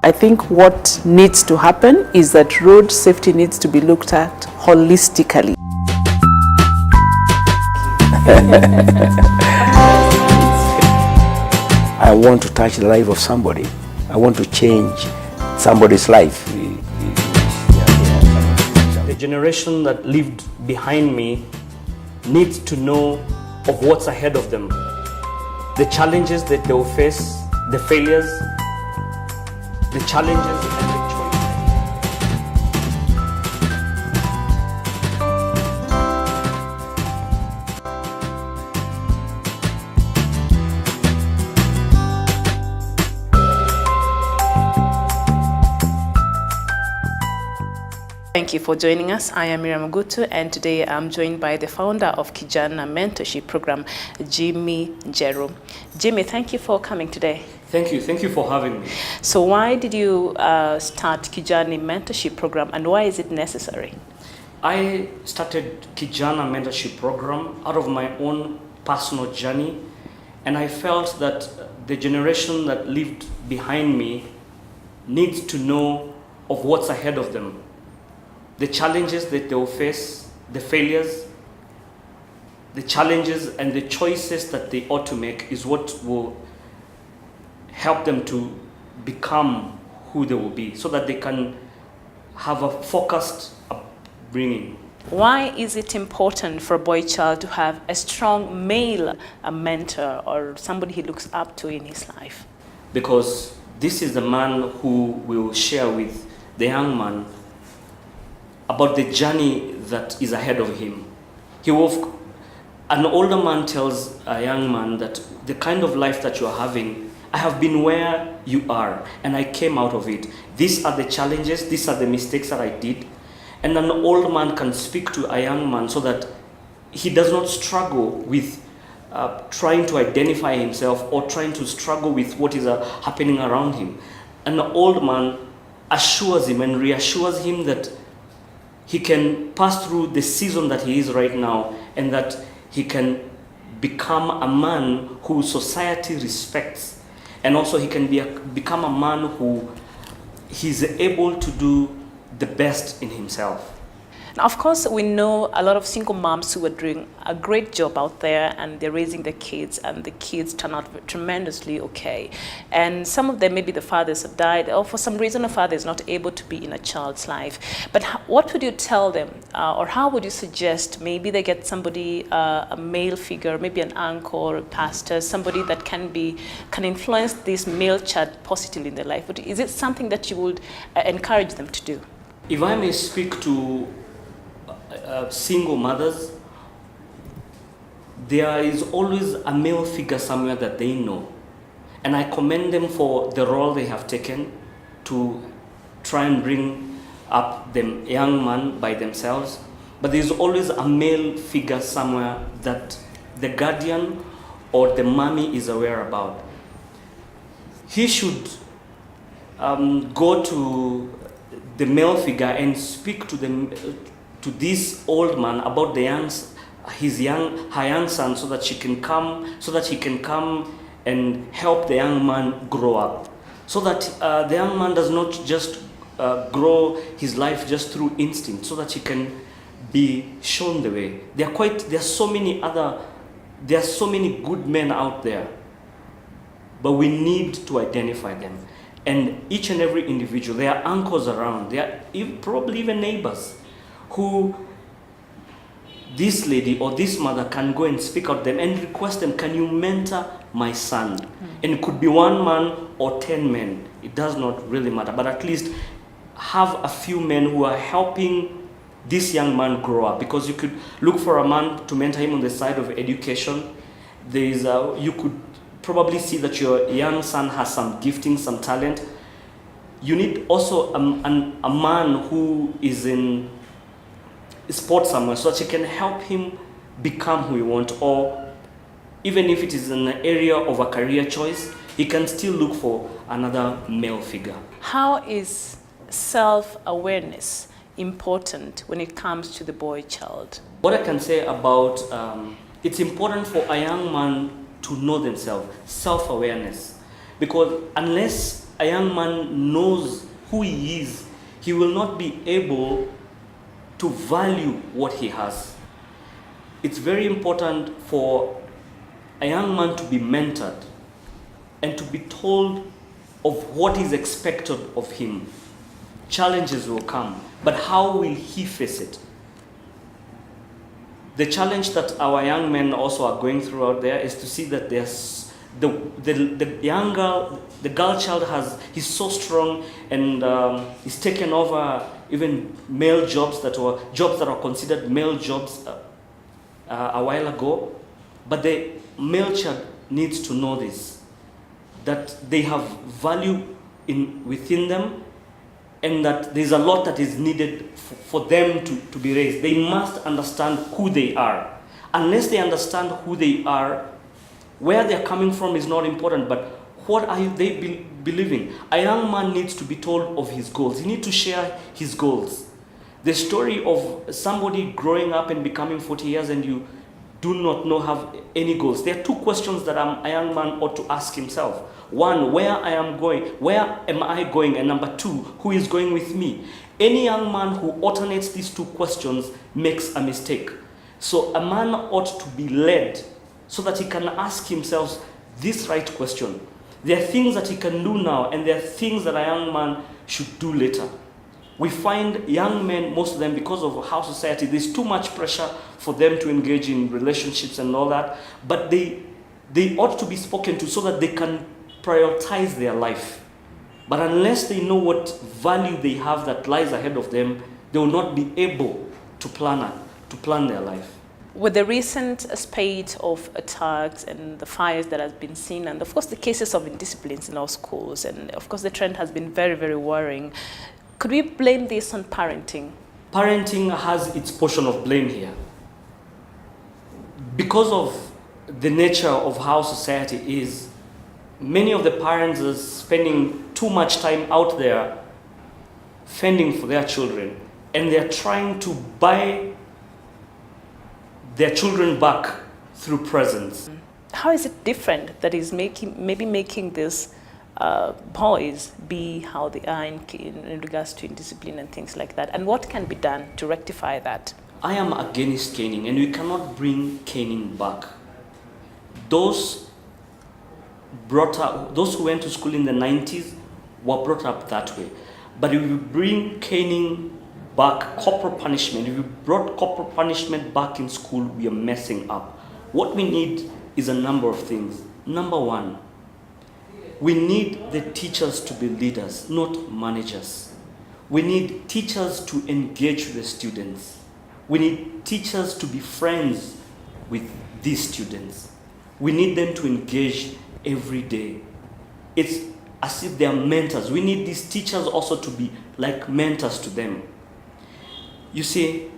I think what needs to happen is that road safety needs to be looked at holistically. I want to touch the life of somebody. I want to change somebody's life. The generation that lived behind me needs to know of what's ahead of them, the challenges that they will face, the failures, the challenges and the choices. Thank you for joining us. I am Miriam Gutu, and today I'm joined by the founder of Kijana Mentorship Program, Jimmy Njeru. Jimmy, thank you for coming today. Thank you for having me. So why did you start Kijana Mentorship Program, and why is it necessary? I started Kijana Mentorship Program out of my own personal journey, and I felt that the generation that lived behind me needs to know of what's ahead of them, the challenges that they will face, the failures, the challenges and the choices that they ought to make is what will help them to become who they will be, so that they can have a focused upbringing. Why is it important for a boy child to have a strong male mentor or somebody he looks up to in his life? Because this is the man who will share with the young man about the journey that is ahead of him. An older man tells a young man that the kind of life that you are having, I have been where you are and I came out of it. These are the challenges, these are the mistakes that I did. And an old man can speak to a young man so that he does not struggle with trying to identify himself or trying to struggle with what is happening around him. An old man assures him and reassures him that he can pass through the season that he is right now, and that he can become a man who society respects, and also he can become a man who he's able to do the best in himself. Now, of course, we know a lot of single moms who are doing a great job out there, and they're raising their kids, and the kids turn out tremendously okay. And some of them, maybe the fathers have died, or for some reason the father is not able to be in a child's life. But what would you tell them, or how would you suggest maybe they get somebody, a male figure, maybe an uncle, a pastor, somebody that can influence this male child positively in their life? Is it something that you would encourage them to do? If I may speak to single mothers, there is always a male figure somewhere that they know, and I commend them for the role they have taken to try and bring up the young man by themselves. But there is always a male figure somewhere that the guardian or the mommy is aware about. He should go to the male figure and speak to this old man about her young son, so that he can come and help the young man grow up, so that the young man does not just grow his life just through instinct, so that he can be shown the way. There are so many good men out there, but we need to identify them. And each and every individual, there are uncles around, there are probably even neighbors who this lady or this mother can go and speak out to them and request them, can you mentor my son? And it could be one man or 10 men. It does not really matter, but at least have a few men who are helping this young man grow up. Because you could look for a man to mentor him on the side of education. You could probably see that your young son has some gifting, some talent. You need also a man who is in sports somewhere, so that you can help him become who you want. Or even if it is an area of a career choice, he can still look for another male figure. How is self-awareness important when it comes to the boy child? What I can say about it's important for a young man to know themselves, self-awareness, because unless a young man knows who he is, he will not be able to value what he has. It's very important for a young man to be mentored and to be told of what is expected of him. Challenges will come, but how will he face it? The challenge that our young men also are going through out there is to see that there's the young girl, the girl child he's so strong, and he's taken over even male jobs that are considered male jobs a while ago. But the male child needs to know this, that they have value within them, and that there's a lot that is needed for them to be raised. They must understand who they are. Unless they understand who they are, where they're coming from is not important, but what are they believing? A young man needs to be told of his goals. He needs to share his goals. The story of somebody growing up and becoming 40 years and you do not have any goals. There are two questions that a young man ought to ask himself. One, where am I going? And number two, who is going with me? Any young man who alternates these two questions makes a mistake. So a man ought to be led so that he can ask himself this right question. There are things that he can do now, and there are things that a young man should do later. We find young men, most of them, because of how society, there's too much pressure for them to engage in relationships and all that, but they ought to be spoken to so that they can prioritize their life. But unless they know what value they have that lies ahead of them, they will not be able to plan their life. With the recent spate of attacks and the fires that has been seen, and of course the cases of indisciplines in our schools, and of course the trend has been very, very worrying, could we blame this on parenting? Parenting has its portion of blame here. Because of the nature of how society is, many of the parents are spending too much time out there fending for their children, and they're trying to buy their children back through presents. How is it different that is making these boys be how they are in regards to indiscipline and things like that? And what can be done to rectify that? I am against caning, and we cannot bring caning back. Those who went to school in the 90s were brought up that way. But if we bring caning back, corporal punishment, if we brought corporal punishment back in school, we are messing up. What we need is a number of things. Number one, we need the teachers to be leaders, not managers. We need teachers to engage with the students. We need teachers to be friends with these students. We need them to engage every day. It's as if they are mentors. We need these teachers also to be like mentors to them. You see,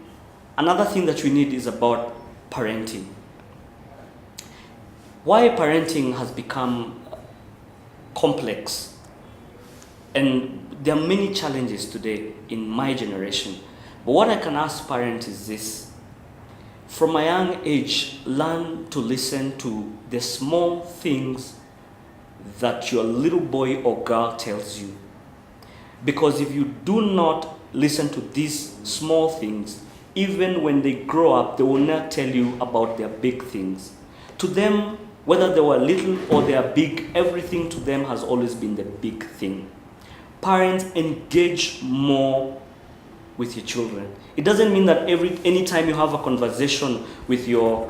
another thing that we need is about parenting. Why parenting has become complex, and there are many challenges today in my generation. But what I can ask parents is this: from a young age, learn to listen to the small things that your little boy or girl tells you. Because if you do not listen to these small things, even when they grow up, they will not tell you about their big things. To them, whether they were little or they are big, everything to them has always been the big thing. Parents, engage more with your children. It doesn't mean that anytime you have a conversation with your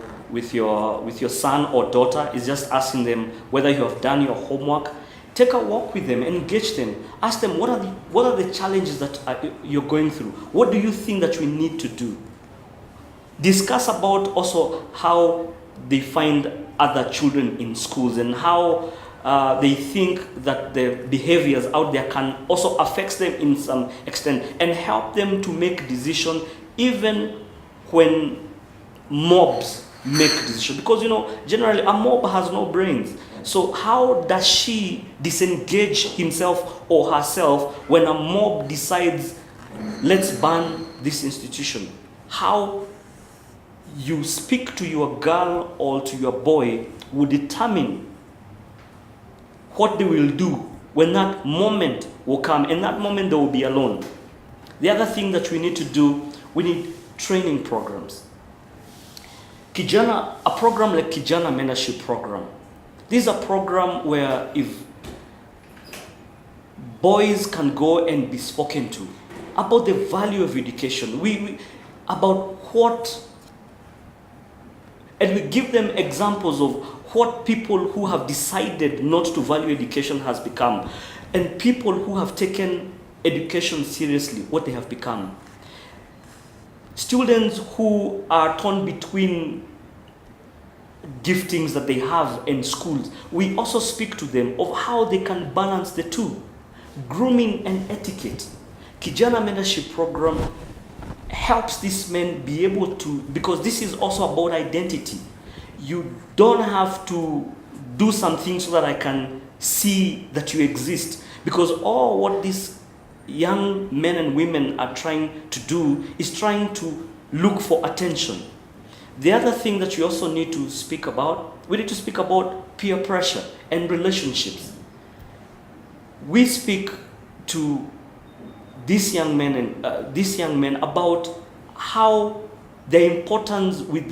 son or daughter is just asking them whether you have done your homework. Take a walk with them, engage them, ask them what are the challenges that you're going through. What do you think that we need to do? Discuss about also how they find other children in schools and how they think that the behaviors out there can also affect them in some extent, and help them to make decisions even when mobs make decisions. Because generally a mob has no brains. So how does she disengage himself or herself when a mob decides, let's ban this institution? How you speak to your girl or to your boy will determine what they will do when that moment will come, and that moment they will be alone. The other thing that we need to do, we need training programs. A program like Kijana Mentorship Program. This is a program where if boys can go and be spoken to about the value of education, about what, and we give them examples of what people who have decided not to value education has become, and people who have taken education seriously, what they have become. Students who are torn between giftings that they have in schools, we also speak to them of how they can balance the two, grooming and etiquette. Kijana Mentorship Program helps these men be able to, because this is also about identity. You don't have to do something so that I can see that you exist, because all what these young men and women are trying to do is trying to look for attention. The other thing that we also need to speak about, we need to speak about peer pressure and relationships. We speak to these young men about how their importance with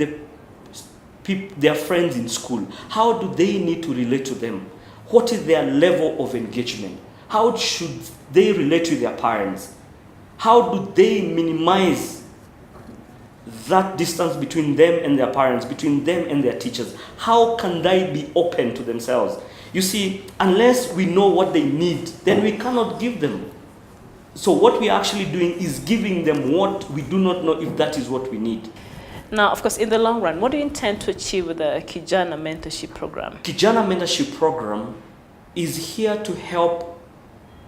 their friends in school. How do they need to relate to them? What is their level of engagement? How should they relate to their parents? How do they minimize that distance between them and their parents, between them and their teachers? How can they be open to themselves? You see, unless we know what they need, then we cannot give them. So what we are actually doing is giving them what we do not know if that is what we need. Now, of course, in the long run, what do you intend to achieve with the Kijana Mentorship Program? Kijana Mentorship Program is here to help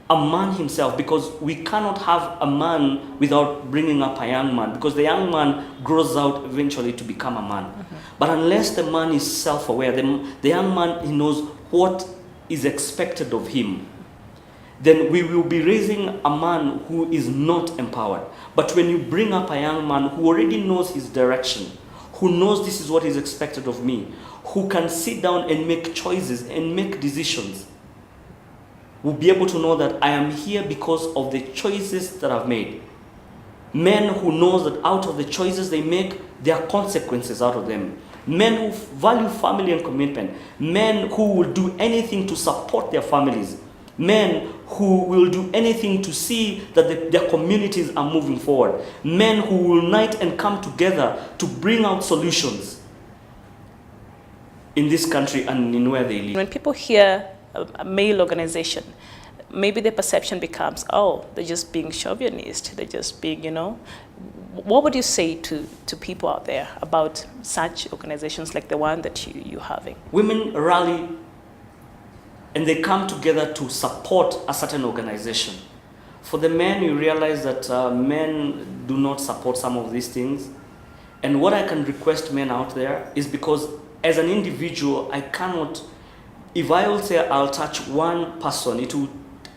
a man himself, because we cannot have a man without bringing up a young man, because the young man grows out eventually to become a man. Mm-hmm. But unless the man is self-aware, the young man, he knows what is expected of him, then we will be raising a man who is not empowered. But when you bring up a young man who already knows his direction, who knows this is what is expected of me, who can sit down and make choices and make decisions, will be able to know that I am here because of the choices that I've made. Men who knows that out of the choices they make, there are consequences out of them. Men who value family and commitment. Men who will do anything to support their families. Men who will do anything to see that their communities are moving forward. Men who will unite and come together to bring out solutions in this country and in where they live. When people hear a male organization, maybe the perception becomes, oh, they're just being chauvinist, they're just being, What would you say to people out there about such organizations like the one that you're having? Women rally and they come together to support a certain organization. For the men, you realize that men do not support some of these things. And what I can request men out there is, because as an individual, I cannot, if I will say I'll touch one person,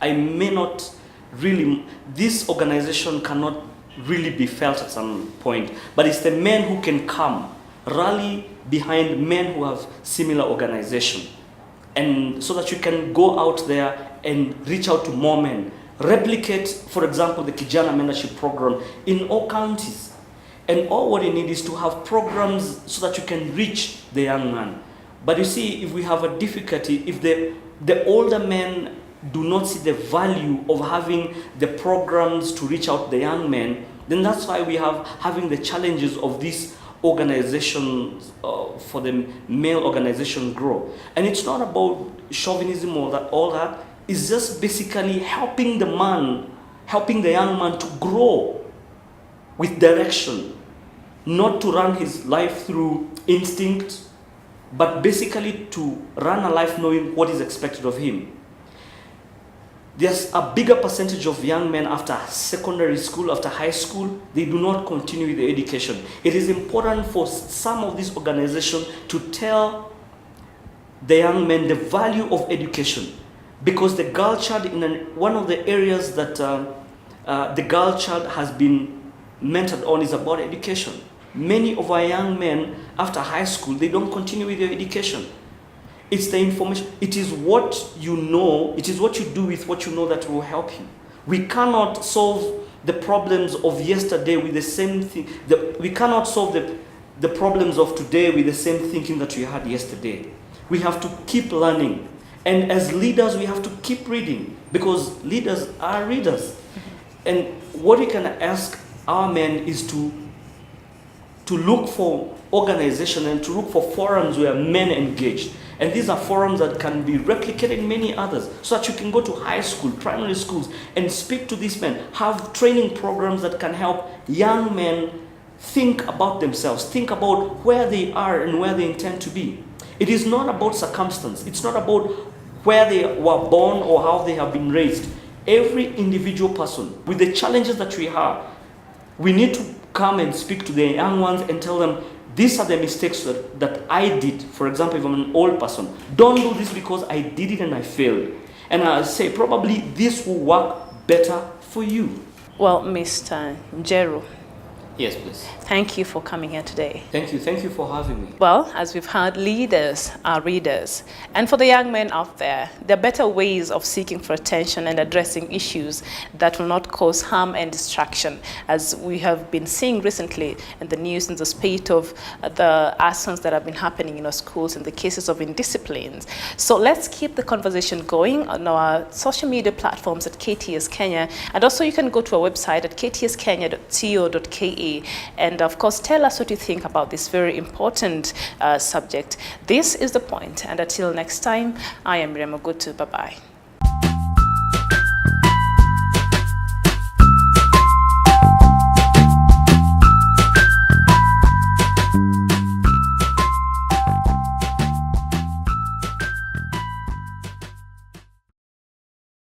I may not really, this organization cannot really be felt at some point. But it's the men who can come, rally behind men who have similar organization. And so that you can go out there and reach out to more men. Replicate, for example, the Kijana Mentorship Program in all counties. And all what you need is to have programs so that you can reach the young man. But you see, if we have a difficulty, if the older men do not see the value of having the programs to reach out the young men, then that's why we have having the challenges of these organizations for the male organization grow. And it's not about chauvinism or all that. It's just basically helping the man, helping the young man to grow with direction, not to run his life through instinct, but basically to run a life knowing what is expected of him. There's a bigger percentage of young men after secondary school, after high school, they do not continue with their education. It is important for some of these organizations to tell the young men the value of education, because the girl child, one of the areas that the girl child has been mentored on is about education. Many of our young men after high school, they don't continue with their education. It's the information. It is what you know. It is what you do with what you know that will help you. We cannot solve the problems of yesterday with the same thing. We cannot solve the problems of today with the same thinking that we had yesterday. We have to keep learning. And as leaders, we have to keep reading, because leaders are readers. And what we can ask our men is to look for organization and to look for forums where men engage. And these are forums that can be replicated in many others, so that you can go to high school, primary schools, and speak to these men. Have training programs that can help young men think about themselves, think about where they are and where they intend to be. It is not about circumstance. It's not about where they were born or how they have been raised. Every individual person, with the challenges that we have, we need to come and speak to the young ones and tell them, these are the mistakes that I did. For example, if I'm an old person, don't do this because I did it and I failed. And I say, probably this will work better for you. Well, Mr. Njeru, Yes, please. thank you for coming here today. Thank you. Thank you for having me. Well, as we've heard, leaders are readers. And for the young men out there, there are better ways of seeking for attention and addressing issues that will not cause harm and distraction, as we have been seeing recently in the news in the spate of the arsons that have been happening in our schools and the cases of indisciplines. So let's keep the conversation going on our social media platforms at KTS Kenya. And also you can go to our website at ktskenya.co.ke. And of course, tell us what you think about this very important subject. This is The Point. And until next time, I am Miriam Ogutu. Bye-bye.